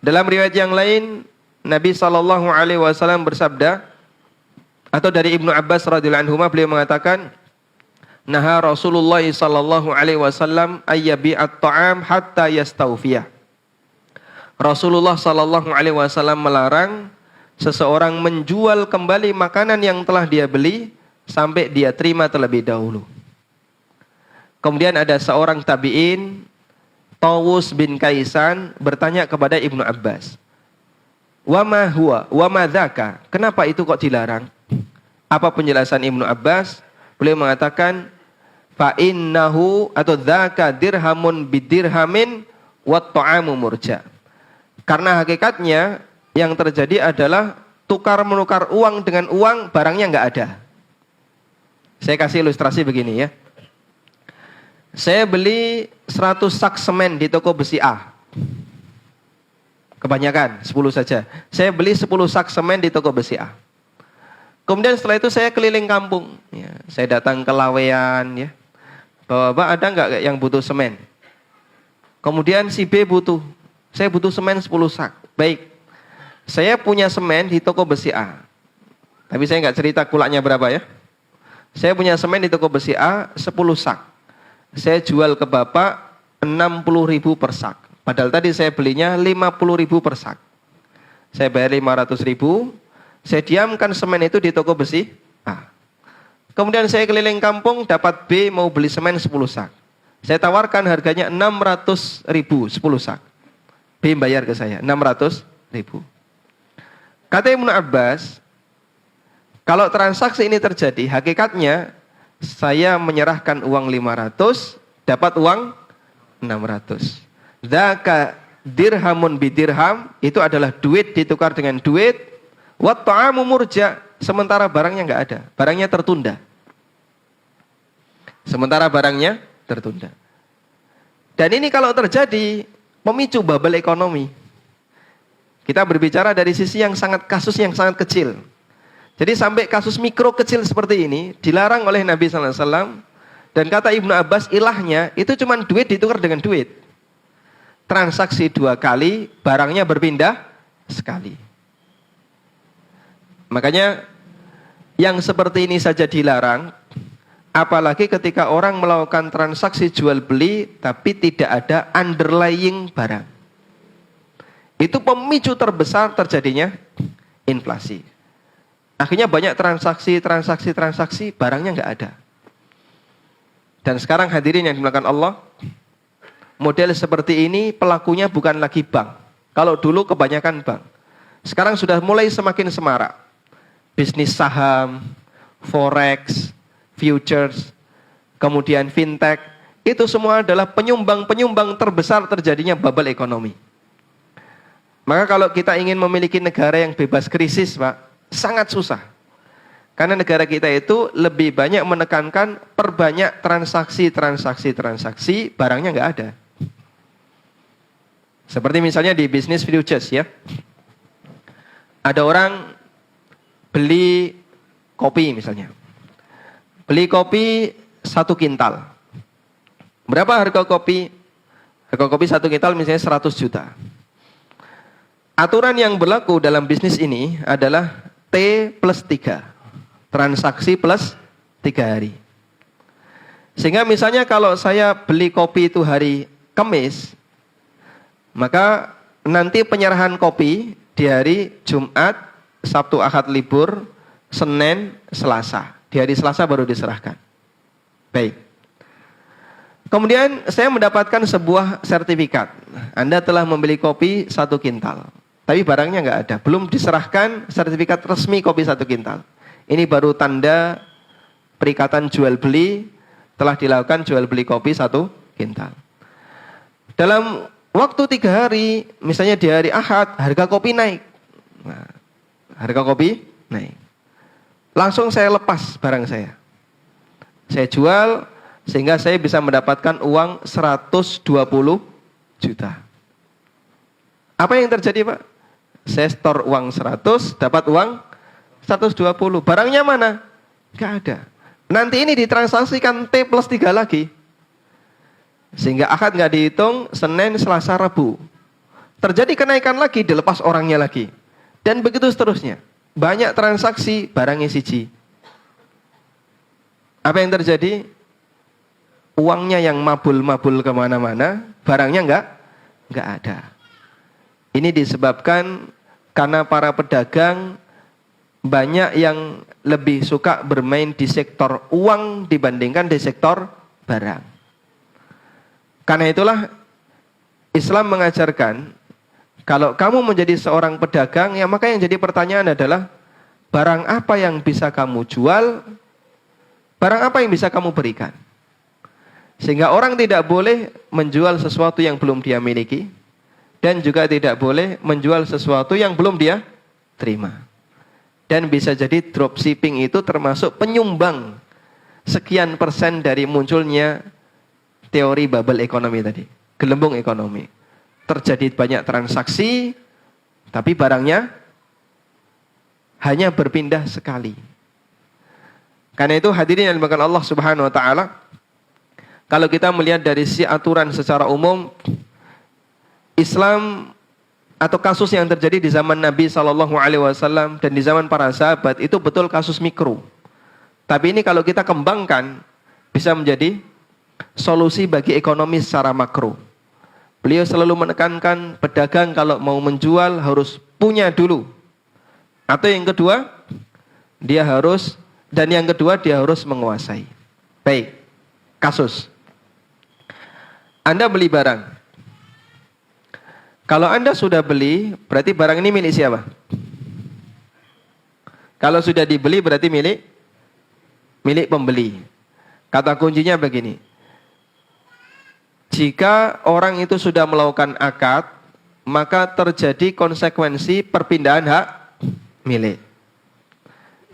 Dalam riwayat yang lain, Nabi SAW bersabda, atau dari Ibnu Abbas radhiyallahu anhu, beliau mengatakan, naha Rasulullah sallallahu alaihi wasallam ayyabi'at ta'am hatta yastawfiyah. Rasulullah sallallahu alaihi wasallam melarang seseorang menjual kembali makanan yang telah dia beli sampai dia terima terlebih dahulu. Kemudian ada seorang tabi'in, Tawus bin Kaisan, bertanya kepada Ibnu Abbas, wa ma huwa wa ma dzaka? Kenapa itu kok dilarang? Apa penjelasan Ibnu Abbas? Beliau mengatakan, fa innahu atau dzaka dirhamun bidirhamin wat ta'amu murja. Karena hakikatnya yang terjadi adalah tukar menukar uang dengan uang, barangnya enggak ada. Saya kasih ilustrasi begini ya. Saya beli 100 sak semen di toko besi A. Kebanyakan 10 saja. Saya beli 10 sak semen di toko besi A. Kemudian setelah itu saya keliling kampung ya. Saya datang ke Lawean ya. Bapak ada enggak yang butuh semen? Kemudian si B butuh. Saya butuh semen 10 sak. Baik. Saya punya semen di toko besi A. Tapi saya enggak cerita kulaknya berapa ya. Saya punya semen di toko besi A 10 sak. Saya jual ke Bapak 60.000 per sak. Padahal tadi saya belinya 50.000 per sak. Saya bayar 500.000. Saya diamkan semen itu di toko besi A. Kemudian saya keliling kampung, dapat B mau beli semen 10 sak. Saya tawarkan harganya 600.000 10 sak. B bayar ke saya 600.000. Kata Ibnu Abbas, kalau transaksi ini terjadi, hakikatnya saya menyerahkan uang 500, dapat uang 600. Dzaka dirhamun bidirham, itu adalah duit ditukar dengan duit. Wat ta'amu murja, sementara barangnya enggak ada, barangnya tertunda. Sementara barangnya tertunda. Dan ini kalau terjadi memicu bubble ekonomi. Kita berbicara dari sisi yang sangat kasus yang sangat kecil. Jadi sampai kasus mikro kecil seperti ini dilarang oleh Nabi sallallahu alaihi wasallam, dan kata Ibnu Abbas ilahnya itu cuma duit ditukar dengan duit. Transaksi 2 kali, barangnya berpindah sekali. Makanya yang seperti ini saja dilarang. Apalagi ketika orang melakukan transaksi jual beli tapi tidak ada underlying barang. Itu pemicu terbesar terjadinya inflasi. Akhirnya banyak transaksi, barangnya nggak ada. Dan sekarang hadirin yang dimuliakan Allah, model seperti ini pelakunya bukan lagi bank. Kalau dulu kebanyakan bank. Sekarang sudah mulai semakin semarak. Bisnis saham, forex, futures, kemudian fintech, itu semua adalah penyumbang-penyumbang terbesar terjadinya bubble ekonomi. Maka kalau kita ingin memiliki negara yang bebas krisis, Pak, sangat susah. Karena negara kita itu lebih banyak menekankan perbanyak transaksi, barangnya nggak ada. Seperti misalnya di bisnis futures ya. Ada orang beli kopi misalnya. Beli kopi 1 kintal. Berapa harga kopi? Harga kopi 1 kintal misalnya 100 juta. Aturan yang berlaku dalam bisnis ini adalah T plus 3. Transaksi plus 3 hari. Sehingga misalnya kalau saya beli kopi itu hari Kamis, maka nanti penyerahan kopi di hari Jumat, Sabtu, Ahad libur, Senin, Selasa. Di hari Selasa baru diserahkan. Baik. Kemudian saya mendapatkan sebuah sertifikat. Anda telah membeli kopi 1 kintal. Tapi barangnya nggak ada. Belum diserahkan sertifikat resmi kopi 1 kintal. Ini baru tanda perikatan jual beli, telah dilakukan jual beli kopi 1 kintal. Dalam waktu 3 hari, misalnya di hari Ahad, harga kopi naik. Nah, harga kopi naik. Langsung saya lepas barang saya. Saya jual sehingga saya bisa mendapatkan uang 120 juta. Apa yang terjadi, Pak? Saya store uang 100, dapat uang 120. Barangnya mana? Enggak ada. Nanti ini ditransaksikan T plus 3 lagi. Sehingga Ahad enggak dihitung, Senin, Selasa, Rabu. Terjadi kenaikan lagi, dilepas orangnya lagi. Dan begitu seterusnya. Banyak transaksi, barangnya siji. Apa yang terjadi? Uangnya yang mabul-mabul kemana-mana, barangnya nggak ada. Ini disebabkan karena para pedagang banyak yang lebih suka bermain di sektor uang dibandingkan di sektor barang. Karena itulah Islam mengajarkan, kalau kamu menjadi seorang pedagang, ya maka yang jadi pertanyaan adalah, barang apa yang bisa kamu jual, barang apa yang bisa kamu berikan. Sehingga orang tidak boleh menjual sesuatu yang belum dia miliki, dan juga tidak boleh menjual sesuatu yang belum dia terima. Dan bisa jadi dropshipping itu termasuk penyumbang sekian persen dari munculnya teori bubble ekonomi tadi, gelembung ekonomi. Terjadi banyak transaksi, tapi barangnya hanya berpindah sekali. Karena itu hadirin yang dimuliakan Allah Subhanahu wa taala, kalau kita melihat dari sisi aturan secara umum, Islam atau kasus yang terjadi di zaman Nabi SAW dan di zaman para sahabat itu betul kasus mikro. Tapi ini kalau kita kembangkan bisa menjadi solusi bagi ekonomi secara makro. Beliau selalu menekankan pedagang kalau mau menjual harus punya dulu. Atau yang kedua, dia harus menguasai. Baik, kasus. Anda beli barang. Kalau Anda sudah beli, berarti barang ini milik siapa? Kalau sudah dibeli berarti milik pembeli. Kata kuncinya begini. Jika orang itu sudah melakukan akad, maka terjadi konsekuensi perpindahan hak milik.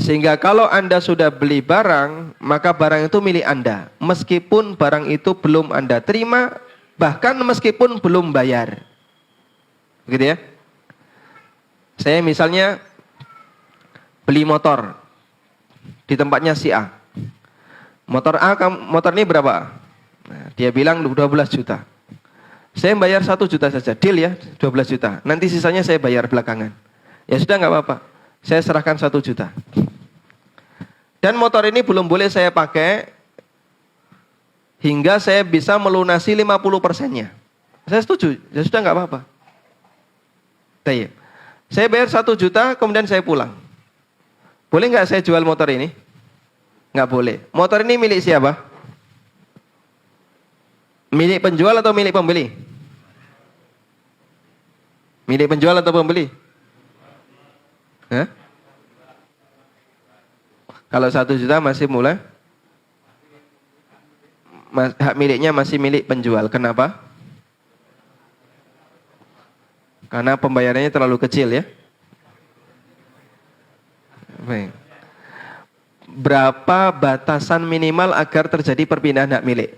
Sehingga kalau Anda sudah beli barang, maka barang itu milik Anda. Meskipun barang itu belum Anda terima, bahkan meskipun belum bayar. Begitu ya. Saya misalnya beli motor di tempatnya si A. Motor ini berapa? Nah, dia bilang 12 juta. Saya bayar 1 juta saja, deal ya, 12 juta. Nanti sisanya saya bayar belakangan. Ya sudah, nggak apa-apa. Saya serahkan 1 juta. Dan motor ini belum boleh saya pakai hingga saya bisa melunasi 50%-nya. Saya setuju, ya sudah, nggak apa-apa. Saya bayar 1 juta, kemudian saya pulang. Boleh nggak saya jual motor ini? Nggak boleh. Motor ini milik siapa? Milik penjual atau milik pembeli? Milik penjual atau pembeli? Hah? Kalau 1 juta masih mulai, hak miliknya masih milik penjual. Kenapa? Karena pembayarannya terlalu kecil ya. Baik. Berapa batasan minimal agar terjadi perpindahan hak milik?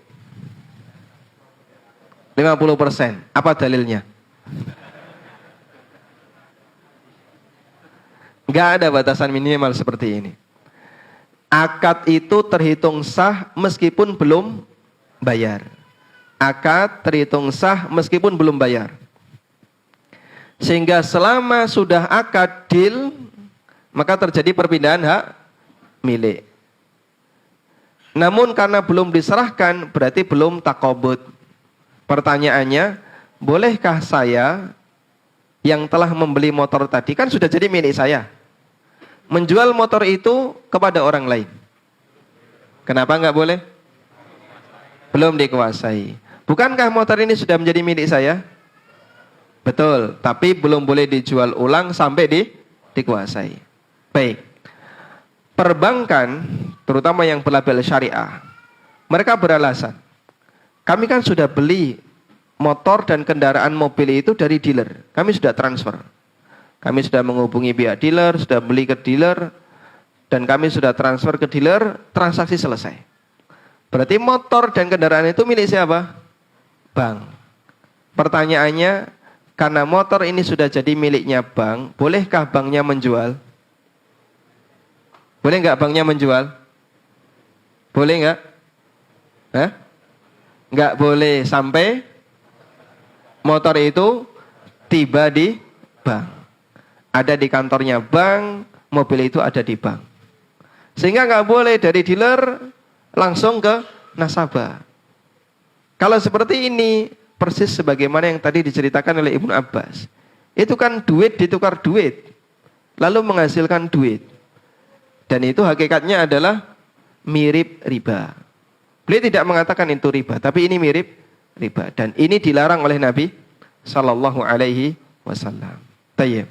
50%. Apa dalilnya? Enggak ada batasan minimal seperti ini. Akad itu terhitung sah meskipun belum bayar. Akad terhitung sah meskipun belum bayar. Sehingga selama sudah akad deal, maka terjadi perpindahan hak milik. Namun karena belum diserahkan, berarti belum takobut. Pertanyaannya, bolehkah saya yang telah membeli motor tadi, kan sudah jadi milik saya, menjual motor itu kepada orang lain? Kenapa nggak boleh? Belum dikuasai. Bukankah motor ini sudah menjadi milik saya? Betul, tapi belum boleh dijual ulang sampai dikuasai. Baik. Perbankan, terutama yang berlabel syariah, mereka beralasan, kami kan sudah beli motor dan kendaraan mobil itu dari dealer. Kami sudah transfer. Kami sudah menghubungi pihak dealer, sudah beli ke dealer, dan kami sudah transfer ke dealer, transaksi selesai. Berarti motor dan kendaraan itu milik siapa? Bank. Pertanyaannya, karena motor ini sudah jadi miliknya bank, bolehkah banknya menjual? Boleh nggak banknya menjual? Boleh nggak? Nggak boleh sampai motor itu tiba di bank. Ada di kantornya bank, mobil itu ada di bank. Sehingga nggak boleh dari dealer langsung ke nasabah. Kalau seperti ini, persis sebagaimana yang tadi diceritakan oleh Ibnu Abbas. Itu kan duit ditukar duit, lalu menghasilkan duit. Dan itu hakikatnya adalah mirip riba. Beliau tidak mengatakan itu riba, tapi ini mirip riba. Dan ini dilarang oleh Nabi Sallallahu Alaihi Wasallam. Tayyib.